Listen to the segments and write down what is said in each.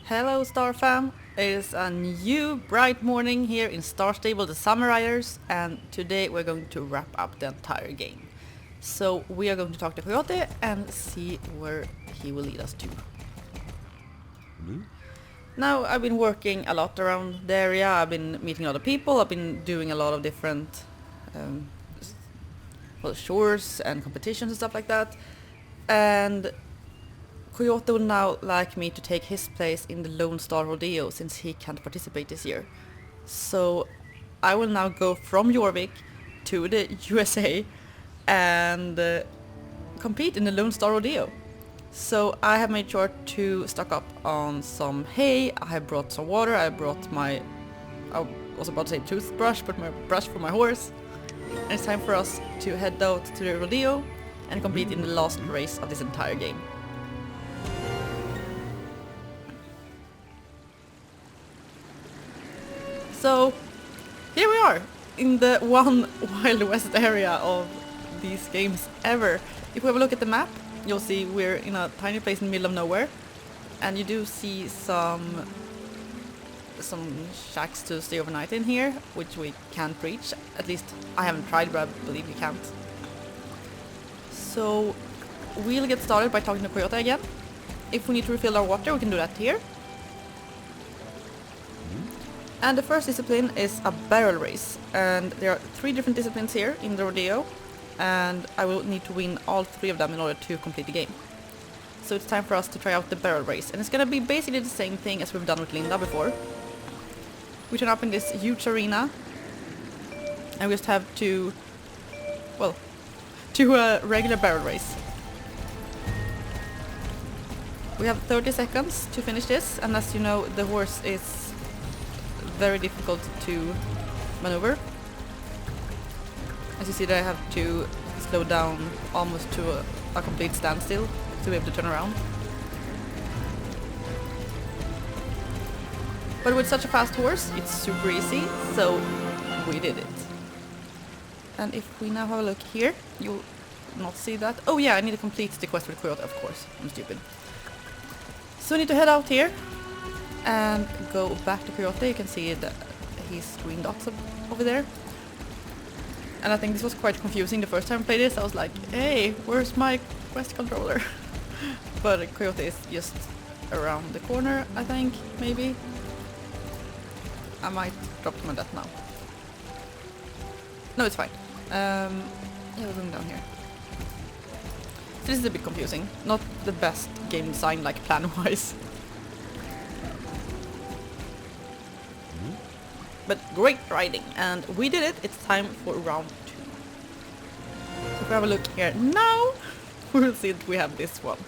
Hello Star Fam! It is a new bright morning here in Star Stable, the Summer Riders, and today we're going to wrap up the entire game. So we are going to talk to Coyote and see where he will lead us to. Now I've been working a lot around the area, I've been meeting a lot of people, I've been doing a lot of different chores and competitions and stuff like that. And Coyote would now like me to take his place in the Lone Star Rodeo since he can't participate this year. So I will now go from Jorvik to the USA and compete in the Lone Star Rodeo. So I have made sure to stock up on some hay, I have brought some water, I brought my, I was about to say toothbrush, but my brush for my horse. And it's time for us to head out to the rodeo and compete in the last race of this entire game. So here we are in the one Wild West area of these games ever. If we have a look at the map, you'll see we're in a tiny place in the middle of nowhere, and you do see some shacks to stay overnight in here, which we can't reach. At least I haven't tried, but I believe you can't. So we'll get started by talking to Coyote again. If we need to refill our water, we can do that here. And the first discipline is a barrel race, and there are 3 different disciplines here in the rodeo, and I will need to win all 3 of them in order to complete the game. So it's time for us to try out the barrel race, and it's gonna be basically the same thing as we've done with Linda before. We turn up in this huge arena, and we just have to do a regular barrel race. We have 30 seconds to finish this, and as you know, the horse is very difficult to maneuver. As you see, that I have to slow down almost to a complete standstill to be able to turn around. But with such a fast horse, it's super easy, so we did it. And if we now have a look here, you'll not see that. Oh yeah, I need to complete the quest with Coyote, of course. I'm stupid. So we need to head out here and go back to Coyote. You can see that his green dots over there. And I think this was quite confusing the first time I played this. I was like, hey, where's my quest controller? But Coyote is just around the corner, I think, maybe. I might drop him on that now. No, it's fine. Yeah, we're going down here. So this is a bit confusing. Not the best game design, like plan-wise. But great riding, and we did it. It's time for round 2. So if we have a look here now, we'll see that we have this one.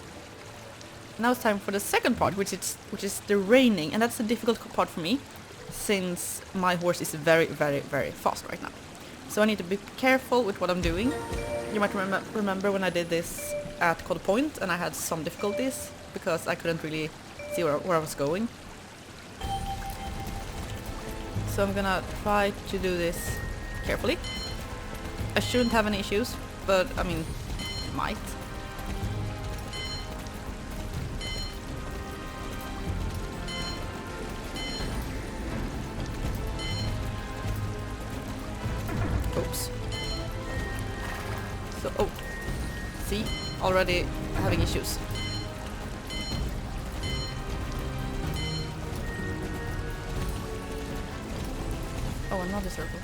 Now it's time for the second part, which is the reining, and that's the difficult part for me, since my horse is very, very, very fast right now. So I need to be careful with what I'm doing. You might remember when I did this at Cold Point, and I had some difficulties because I couldn't really see where I was going. So I'm gonna try to do this carefully. I shouldn't have any issues, but I mean, might. Oops. So, oh, see, already having issues. Oh, another circle.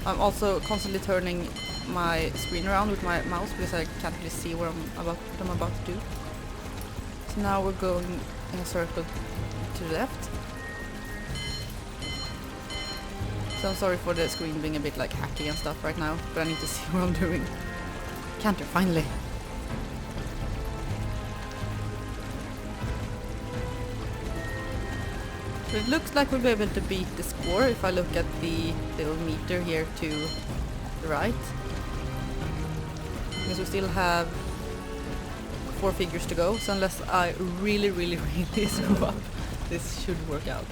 I'm also constantly turning my screen around with my mouse because I can't really see what I'm about to do. So now we're going in a circle to the left. So I'm sorry for the screen being a bit like hacky and stuff right now, but I need to see what I'm doing. Canter, finally. So it looks like we'll be able to beat the score if I look at the little meter here to the right. Because we still have 4 figures to go, so unless I really, really, really screw up, this should work out.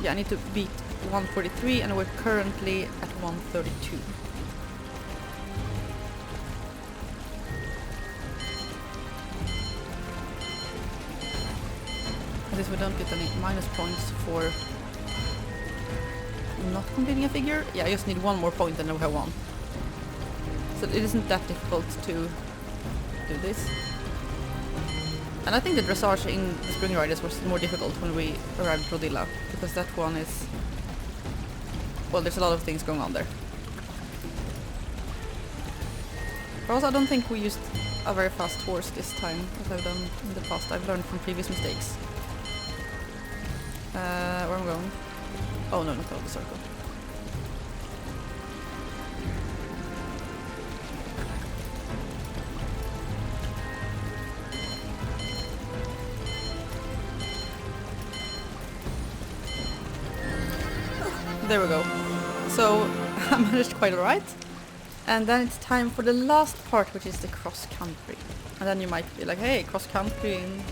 Yeah, I need to beat 143 and we're currently at 132. At least we don't get any minus points for not completing a figure. Yeah, I just need one more point and then we have one. So it isn't that difficult to do this. And I think the dressage in the Spring Riders was more difficult when we arrived at Rodilla, because that one is... well, there's a lot of things going on there. But also I don't think we used a very fast horse this time, as I've done in the past. I've learned from previous mistakes. Where am I going? Oh no, not out of the circle. There we go. So I managed quite alright. And then it's time for the last part, which is the cross country. And then you might be like, hey, cross country in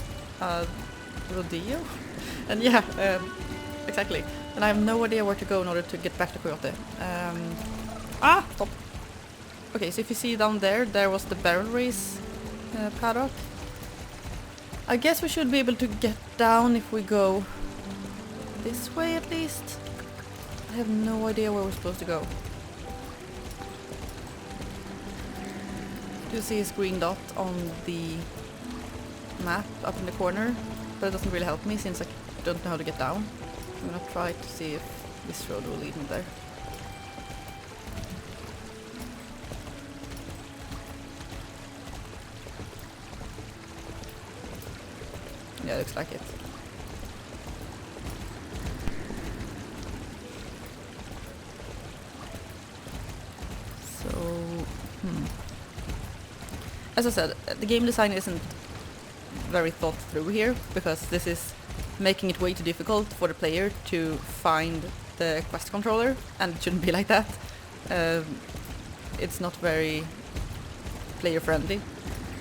Rodeo? And yeah, exactly. And I have no idea where to go in order to get back to Coyote. Stop. Okay, so if you see down there, there was the barrel race paddock. I guess we should be able to get down if we go this way at least. I have no idea where we're supposed to go. You see his green dot on the map up in the corner, but it doesn't really help me since I don't know how to get down. I'm gonna try to see if this road will lead me there. Yeah, looks like it. As I said, the game design isn't very thought through here, because this is making it way too difficult for the player to find the quest controller, and it shouldn't be like that. It's not very player friendly,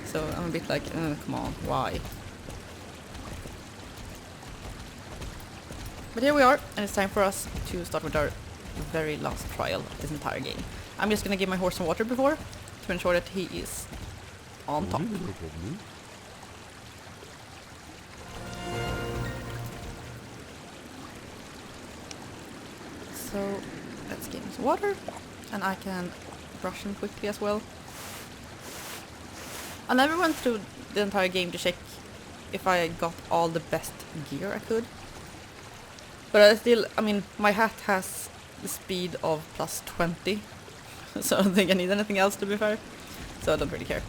so I'm a bit like, come on, why? But here we are, and it's time for us to start with our very last trial of this entire game. I'm just gonna give my horse some water before, to ensure that he is on top. So let's give him some water, and I can brush him quickly as well. I never went through the entire game to check if I got all the best gear I could. But I mean, my hat has the speed of plus 20, so I don't think I need anything else, to be fair. So I don't really care.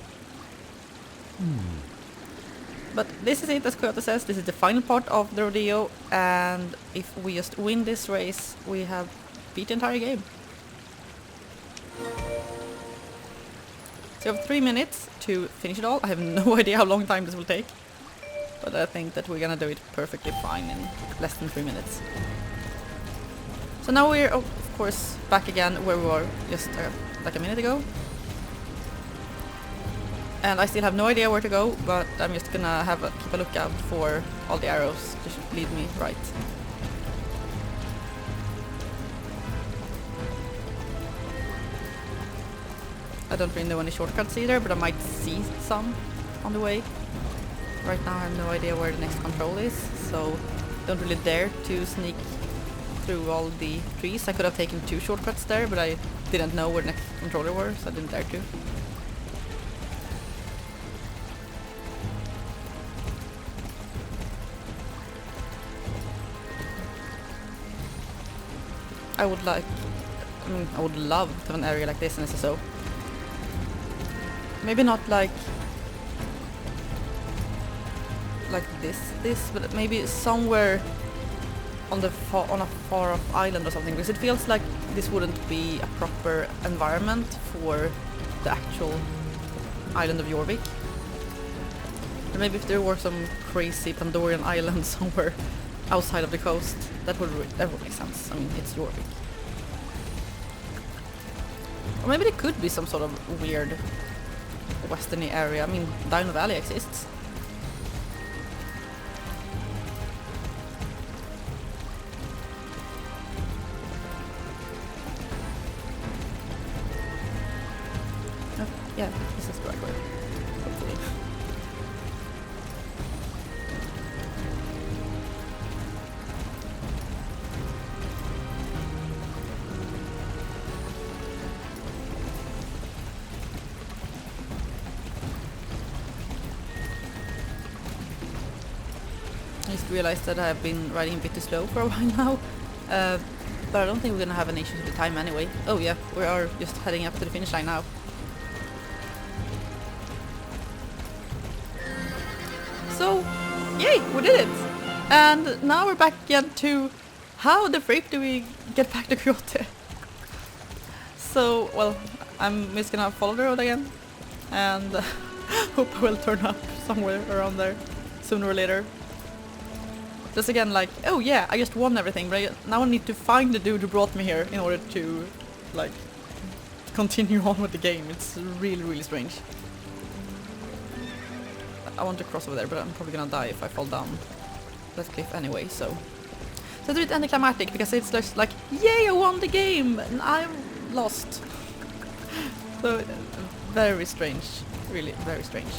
But this is it, as Coyote says. This is the final part of the rodeo, and if we just win this race, we have beat the entire game. So you have 3 minutes to finish it all. I have no idea how long time this will take, but I think that we're gonna do it perfectly fine in less than 3 minutes. So now we're, of course, back again where we were just like a minute ago. And I still have no idea where to go, but I'm just gonna keep a lookout for all the arrows to lead me right. I don't really know any shortcuts either, but I might see some on the way. Right now I have no idea where the next control is, so don't really dare to sneak through all the trees. I could have taken 2 shortcuts there, but I didn't know where the next controller were, so I didn't dare to. I would love to have an area like this in SSO. Maybe not like this, but maybe somewhere on a far off island or something, because it feels like this wouldn't be a proper environment for the actual island of Jorvik. Or maybe if there were some crazy Pandorian island somewhere outside of the coast, that would make sense. I mean, it's Jorvik. Or maybe there could be some sort of weird westerny area. I mean, Dino Valley exists. Oh, yeah, this is the right way. Hopefully. realized that I've been riding a bit too slow for a while now. But I don't think we're gonna have an issue with the time anyway. Oh yeah, we are just heading up to the finish line now. So, yay, we did it! And now we're back again to how the frick do we get back to Coyote? So, well, I'm just gonna follow the road again and hope I will turn up somewhere around there sooner or later. Just again like, oh yeah, I just won everything, but now I need to find the dude who brought me here in order to like continue on with the game. It's really, really strange. I want to cross over there, but I'm probably gonna die if I fall down that cliff anyway, so it's a bit anticlimactic because it's just like, yay, I won the game and I'm lost. So very strange, really very strange.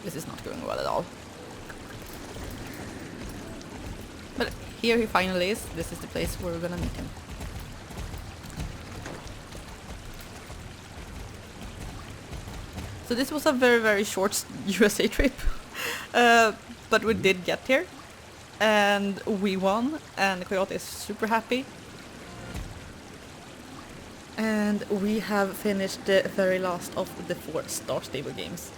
This is not going well at all. But here he finally is. This is the place where we're gonna meet him. So this was a very, very short USA trip. But we did get here. And we won. And Coyote is super happy. And we have finished the very last of the 4 Star Stable games.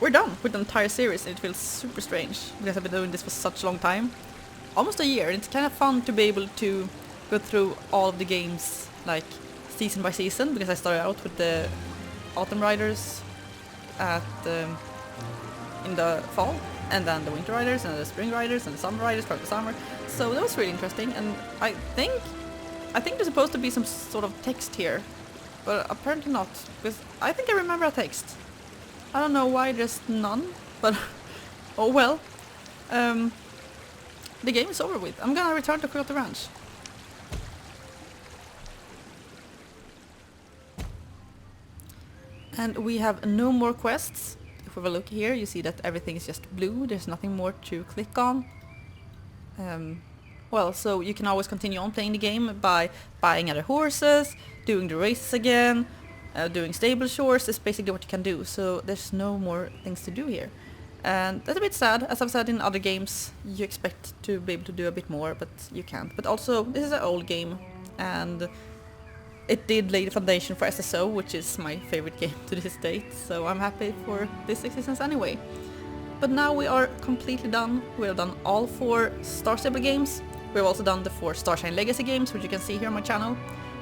We're done with the entire series, and it feels super strange because I've been doing this for such a long time. Almost a year, and it's kind of fun to be able to go through all of the games like season by season, because I started out with the Autumn Riders in the fall, and then the Winter Riders, and the Spring Riders, and the Summer Riders for the summer. So that was really interesting, and I think there's supposed to be some sort of text here, but apparently not, because I think I remember a text. I don't know why there's none, but oh well. The game is over with. I'm gonna return to Coyote Ranch. And we have no more quests. If we have a look here, you see that everything is just blue. There's nothing more to click on. Well, so you can always continue on playing the game by buying other horses, doing the races again, doing stable chores is basically what you can do, so there's no more things to do here. And that's a bit sad. As I've said in other games, you expect to be able to do a bit more, but you can't. But also, this is an old game, and it did lay the foundation for SSO, which is my favorite game to this date, so I'm happy for this existence anyway. But now we are completely done. We have done all 4 Star Stable games. We've also done the 4 Starshine Legacy games, which you can see here on my channel.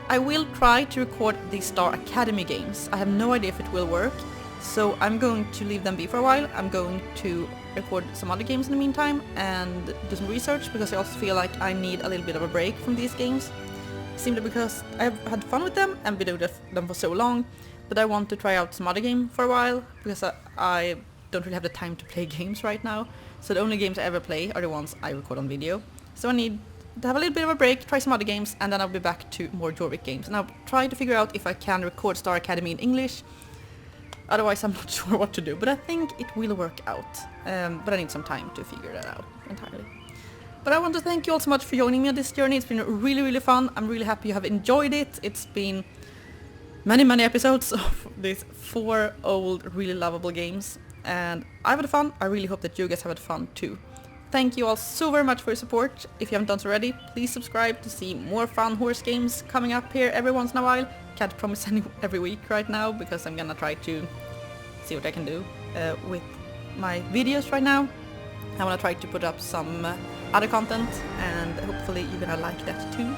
I will try to record the Star Academy games. I have no idea if it will work, so I'm going to leave them be for a while. I'm going to record some other games in the meantime and do some research, because I also feel like I need a little bit of a break from these games. Simply because I've had fun with them and been doing them for so long, but I want to try out some other game for a while, because I don't really have the time to play games right now. So the only games I ever play are the ones I record on video. So I need to have a little bit of a break, try some other games, and then I'll be back to more Jorvik games. And I'll try to figure out if I can record Star Academy in English. Otherwise I'm not sure what to do, but I think it will work out. But I need some time to figure that out entirely. But I want to thank you all so much for joining me on this journey. It's been really, really fun. I'm really happy you have enjoyed it. It's been many, many episodes of these 4 old, really lovable games. And I've had fun. I really hope that you guys have had fun too. Thank you all so very much for your support. If you haven't done so already, please subscribe to see more fun horse games coming up here every once in a while. Can't promise any every week right now, because I'm gonna try to see what I can do with my videos right now. I wanna try to put up some other content, and hopefully you're gonna like that too.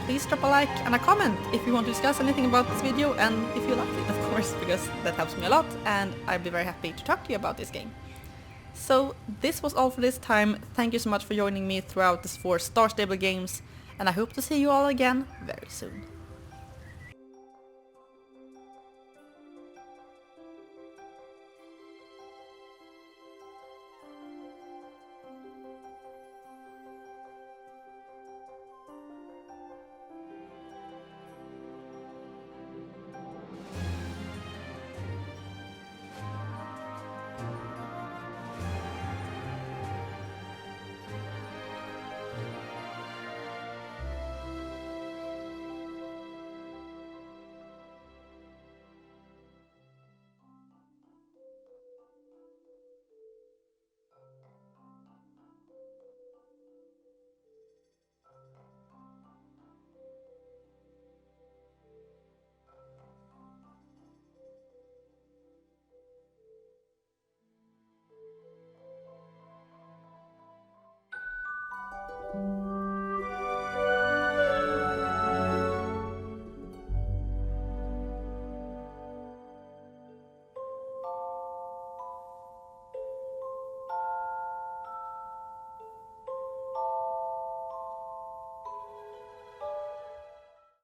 Please drop a like and a comment if you want to discuss anything about this video, and if you like it, of course, because that helps me a lot, and I'd be very happy to talk to you about this game. So this was all for this time. Thank you so much for joining me throughout these 4 Star Stable games, and I hope to see you all again very soon.